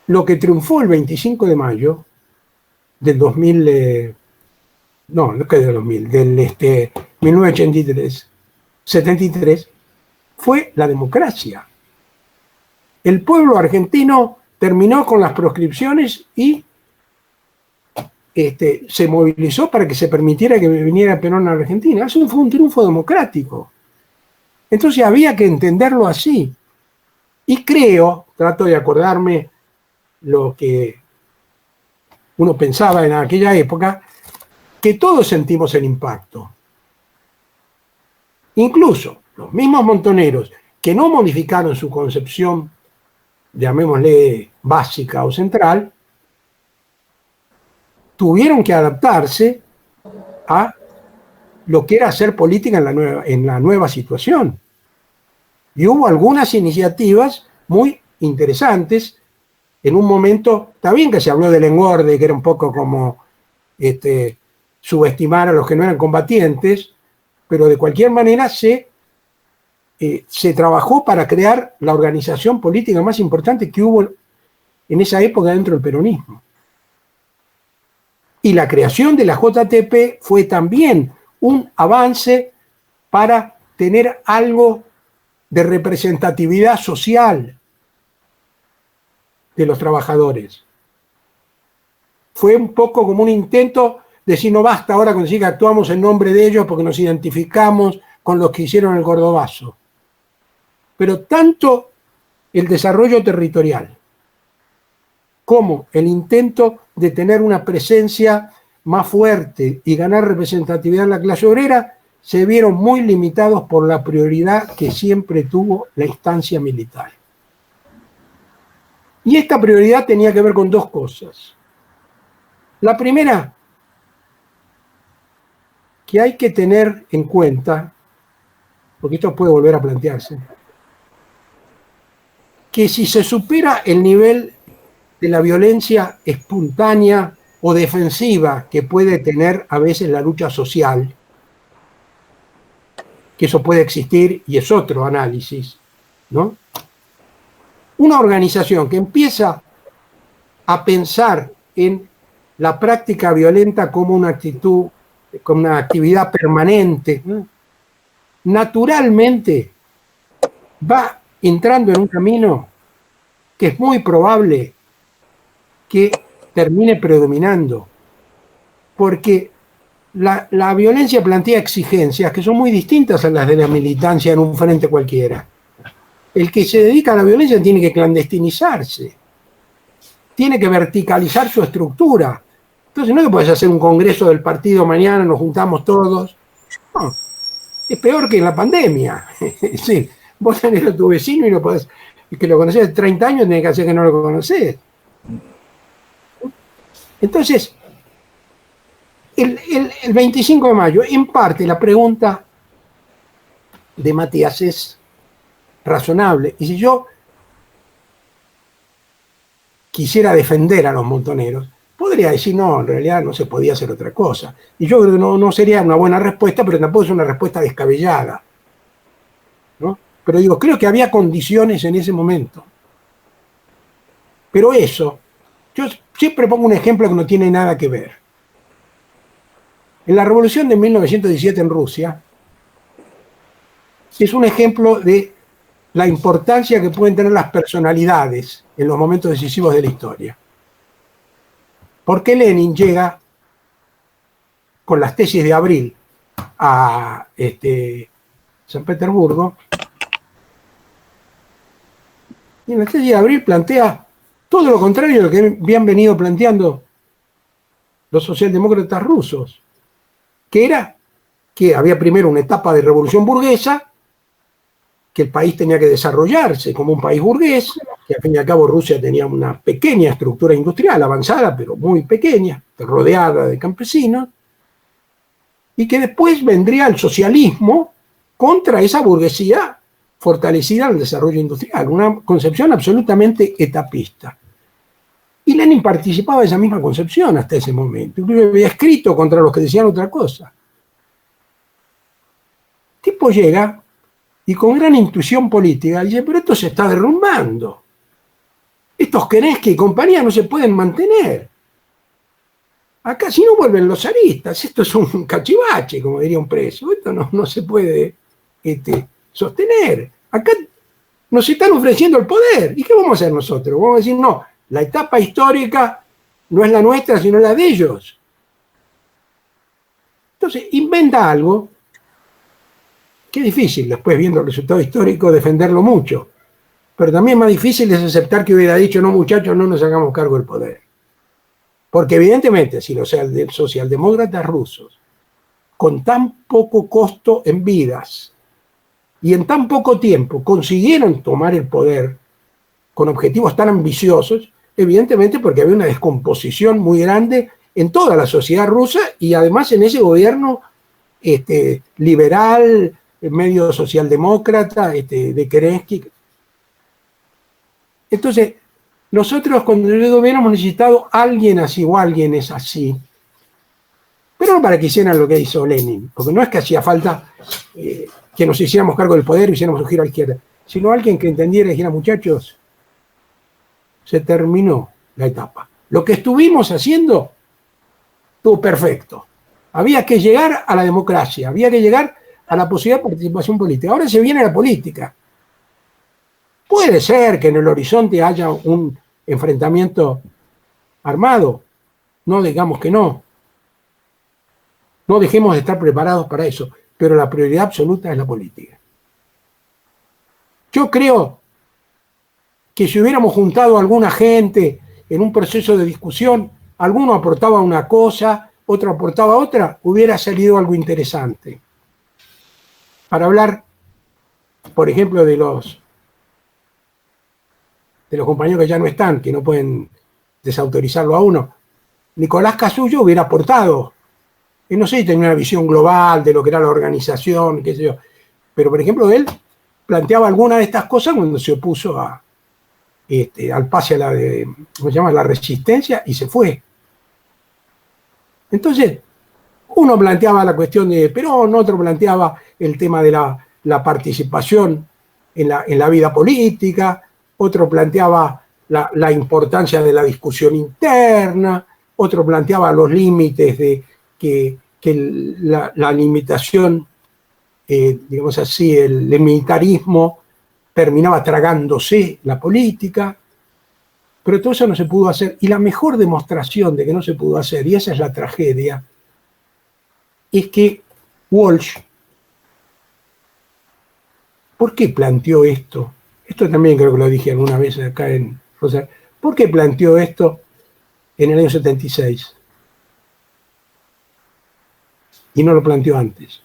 lo que triunfó el 25 de mayo del 2000, no que del 2000, del 1983, 73, fue la democracia. El pueblo argentino terminó con las proscripciones y se movilizó para que se permitiera que viniera Perón a la Argentina. Eso fue un triunfo democrático. Entonces había que entenderlo así. Y creo, trato de acordarme lo que uno pensaba en aquella época, que todos sentimos el impacto. Incluso los mismos montoneros que no modificaron su concepción, llamémosle básica o central, tuvieron que adaptarse a lo que era hacer política en la nueva situación. Y hubo algunas iniciativas muy interesantes. En un momento, está bien que se habló del engorde, que era un poco como subestimar a los que no eran combatientes, pero de cualquier manera se trabajó para crear la organización política más importante que hubo en esa época dentro del peronismo. Y la creación de la JTP fue también un avance para tener algo de representatividad social de los trabajadores. Fue un poco como un intento de decir, no basta ahora con decir que actuamos en nombre de ellos porque nos identificamos con los que hicieron el Gordobazo. Pero tanto el desarrollo territorial como el intento de tener una presencia más fuerte y ganar representatividad en la clase obrera se vieron muy limitados por la prioridad que siempre tuvo la instancia militar. Y esta prioridad tenía que ver con dos cosas. La primera, que hay que tener en cuenta, porque esto puede volver a plantearse, que si se supera el nivel de la violencia espontánea o defensiva que puede tener a veces la lucha social, que eso puede existir y es otro análisis, ¿no? Una organización que empieza a pensar en la práctica violenta como una actitud, como una actividad permanente, ¿no? Naturalmente va entrando en un camino que es muy probable que termine predominando, porque la violencia plantea exigencias que son muy distintas a las de la militancia en un frente cualquiera. El que se dedica a la violencia tiene que clandestinizarse, tiene que verticalizar su estructura. Entonces no es que puedes hacer un congreso del partido mañana, nos juntamos todos. No, es peor que en la pandemia. Sí, vos tenés a tu vecino y no podés, que lo conocés de 30 años, tenés que hacer que no lo conocés. Entonces, el 25 de mayo, en parte la pregunta de Matías es razonable. Y si yo quisiera defender a los montoneros, podría decir, no, en realidad no se podía hacer otra cosa. Y yo creo que no sería una buena respuesta, pero tampoco es una respuesta descabellada, ¿no? Pero digo, creo que había condiciones en ese momento. Pero eso, yo siempre pongo un ejemplo que no tiene nada que ver. En la revolución de 1917 en Rusia, es un ejemplo de la importancia que pueden tener las personalidades en los momentos decisivos de la historia. Porque Lenin llega con las tesis de Abril a San Petersburgo, y en la tesis de Abril plantea todo lo contrario de lo que habían venido planteando los socialdemócratas rusos, que era que había primero una etapa de revolución burguesa, que el país tenía que desarrollarse como un país burgués, que al fin y al cabo Rusia tenía una pequeña estructura industrial avanzada, pero muy pequeña, rodeada de campesinos, y que después vendría el socialismo contra esa burguesía fortalecida en el desarrollo industrial, una concepción absolutamente etapista. Y Lenin participaba de esa misma concepción hasta ese momento, incluso había escrito contra los que decían otra cosa. El tipo llega y con gran intuición política dice, pero esto se está derrumbando. estos Kerenski y compañía no se pueden mantener. Acá si no vuelven los zaristas, esto es un cachivache, como diría un preso, esto no se puede sostener. Acá nos están ofreciendo el poder. ¿Y qué vamos a hacer nosotros? Vamos a decir, no, la etapa histórica no es la nuestra, sino la de ellos. Entonces, inventa algo que es difícil, después viendo el resultado histórico, defenderlo mucho. Pero también más difícil es aceptar que hubiera dicho, no muchachos, no nos hagamos cargo del poder. Porque evidentemente, si los socialdemócratas rusos, con tan poco costo en vidas y en tan poco tiempo, consiguieron tomar el poder con objetivos tan ambiciosos, evidentemente porque había una descomposición muy grande en toda la sociedad rusa y además en ese gobierno liberal, medio socialdemócrata, de Kerensky. Entonces, nosotros cuando hubiéramos necesitado alguien así o alguien es así, pero no para que hicieran lo que hizo Lenin, porque no es que hacía falta que nos hiciéramos cargo del poder y hiciéramos un giro a la izquierda, sino alguien que entendiera y dijera, muchachos, se terminó la etapa. Lo que estuvimos haciendo estuvo perfecto. Había que llegar a la democracia, había que llegar a la posibilidad de participación política. Ahora se viene la política. Puede ser que en el horizonte haya un enfrentamiento armado, no digamos que no. No dejemos de estar preparados para eso, pero la prioridad absoluta es la política. Yo creo que si hubiéramos juntado a alguna gente en un proceso de discusión, alguno aportaba una cosa, otro aportaba otra, hubiera salido algo interesante. Para hablar, por ejemplo, de los compañeros que ya no están, que no pueden desautorizarlo a uno, Nicolás Casullo hubiera aportado, y no sé si tenía una visión global de lo que era la organización, qué sé yo, pero por ejemplo él planteaba alguna de estas cosas cuando se opuso al pase a ¿cómo se llama?, la resistencia, y se fue. Entonces, uno planteaba la cuestión de Perón, otro planteaba el tema de la participación en la vida política, otro planteaba la importancia de la discusión interna, otro planteaba los límites de que la limitación, digamos así, el militarismo terminaba tragándose la política, pero todo eso no se pudo hacer. Y la mejor demostración de que no se pudo hacer, y esa es la tragedia, es que Walsh, ¿por qué planteó esto? Esto también creo que lo dije alguna vez acá en Rosario. ¿Por qué planteó esto en el año 76? Y no lo planteó antes.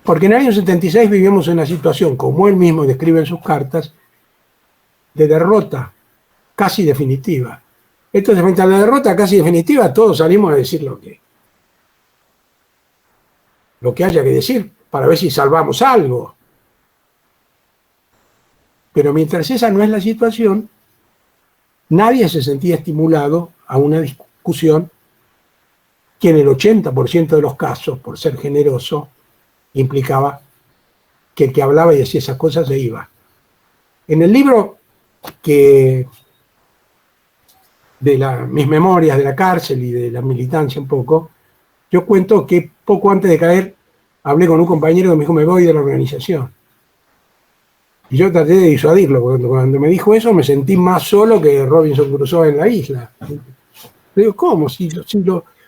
Porque en el año 76 vivimos una situación, como él mismo describe en sus cartas, de derrota casi definitiva. Entonces, frente a la derrota casi definitiva, todos salimos a decir lo que haya que decir para ver si salvamos algo. Pero mientras esa no es la situación, nadie se sentía estimulado a una discusión que en el 80% de los casos, por ser generoso, implicaba que el que hablaba y decía esas cosas se iba. En el libro de mis memorias de la cárcel y de la militancia un poco, yo cuento que poco antes de caer hablé con un compañero que me dijo, me voy de la organización. Y yo traté de disuadirlo. Cuando me dijo eso me sentí más solo que Robinson Crusoe en la isla. Le digo, ¿cómo? Si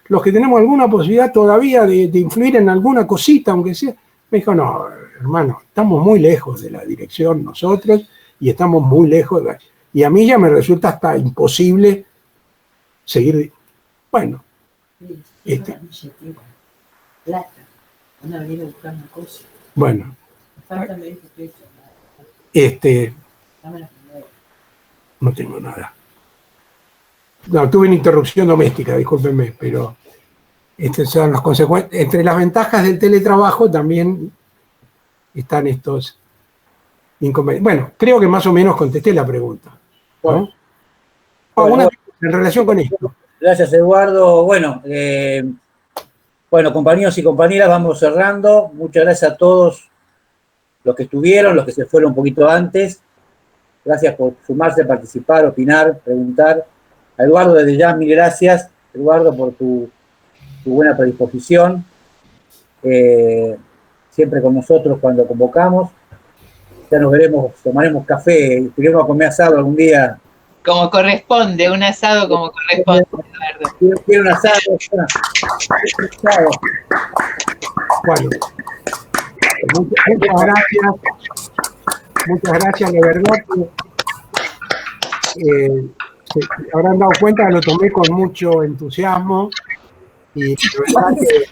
los que tenemos alguna posibilidad todavía de influir en alguna cosita, aunque sea. Me dijo, no, hermano, estamos muy lejos de la dirección nosotros y estamos muy lejos. Y a mí ya me resulta hasta imposible seguir. Bueno. Bueno. No tengo nada. No, tuve una interrupción doméstica, discúlpenme, pero son las consecuencias. Entre las ventajas del teletrabajo también están estos inconvenientes. Bueno, creo que más o menos contesté la pregunta, ¿no? Bueno, en relación con esto. Gracias, Eduardo. Bueno, compañeros y compañeras, vamos cerrando. Muchas gracias a todos los que estuvieron, los que se fueron un poquito antes. Gracias por sumarse, participar, opinar, preguntar. A Eduardo, desde ya, mil gracias, Eduardo, por tu buena predisposición. Siempre con nosotros cuando convocamos. Ya nos veremos, tomaremos café, iremos a comer asado algún día. Como corresponde, un asado como corresponde, Eduardo. Quiero un asado. Bueno, muchas gracias. Muchas gracias, de verdad que se habrán dado cuenta que lo tomé con mucho entusiasmo y de verdad que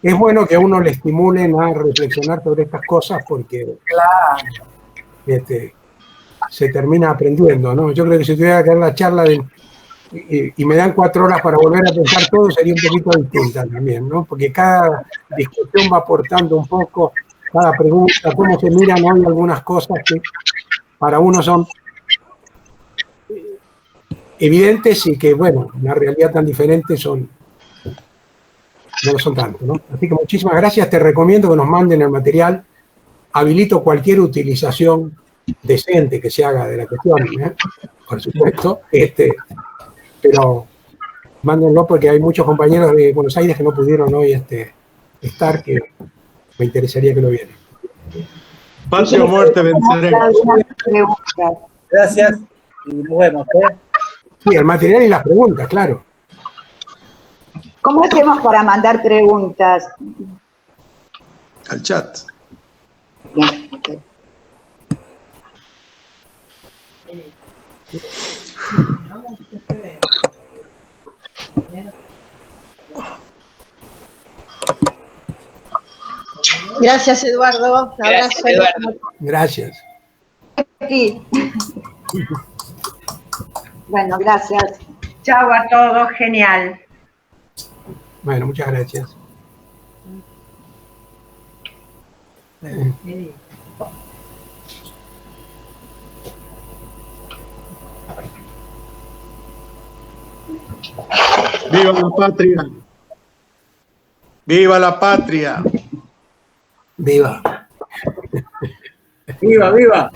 es bueno que a uno le estimulen a reflexionar sobre estas cosas porque se termina aprendiendo, ¿no? Yo creo que si tuviera que dar la charla y me dan 4 horas para volver a pensar todo, sería un poquito distinta también, ¿no? Porque cada discusión va aportando un poco, cada pregunta, cómo se miran hoy algunas cosas que para uno son evidentes y que, bueno, una realidad tan diferente no lo son tanto, ¿no? Así que muchísimas gracias, te recomiendo que nos manden el material, habilito cualquier utilización decente que se haga de la cuestión, ¿eh? Por supuesto, pero mándenlo porque hay muchos compañeros de Buenos Aires que no pudieron hoy estar, que me interesaría que lo vieran. Patria o muerte venceremos. Gracias y nos vemos. Sí, el material y las preguntas, claro. ¿Cómo hacemos para mandar preguntas? Al chat. Bien, ok. Gracias, Eduardo. Gracias, Eduardo. Gracias. Aquí. Bueno, gracias. Chao a todos, genial. Bueno, muchas gracias. ¡Viva la patria! ¡Viva la patria! Viva. ¡Viva, viva!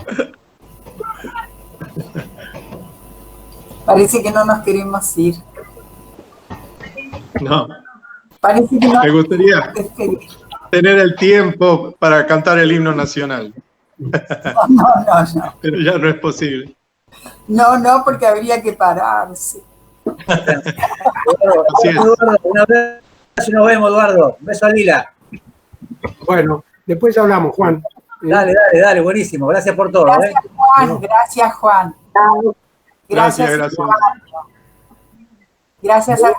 Parece que no nos queremos ir. No, Parece que no me gustaría nos queremos ir. tener el tiempo para cantar el himno nacional, No. pero ya no es posible. No, porque habría que pararse. Así es. Eduardo, un abrazo y nos vemos, Eduardo. Un beso a Lila. Bueno, después hablamos, Juan. Dale, buenísimo. Gracias por todo. Gracias, Juan. Gracias, Juan. Gracias. Gracias a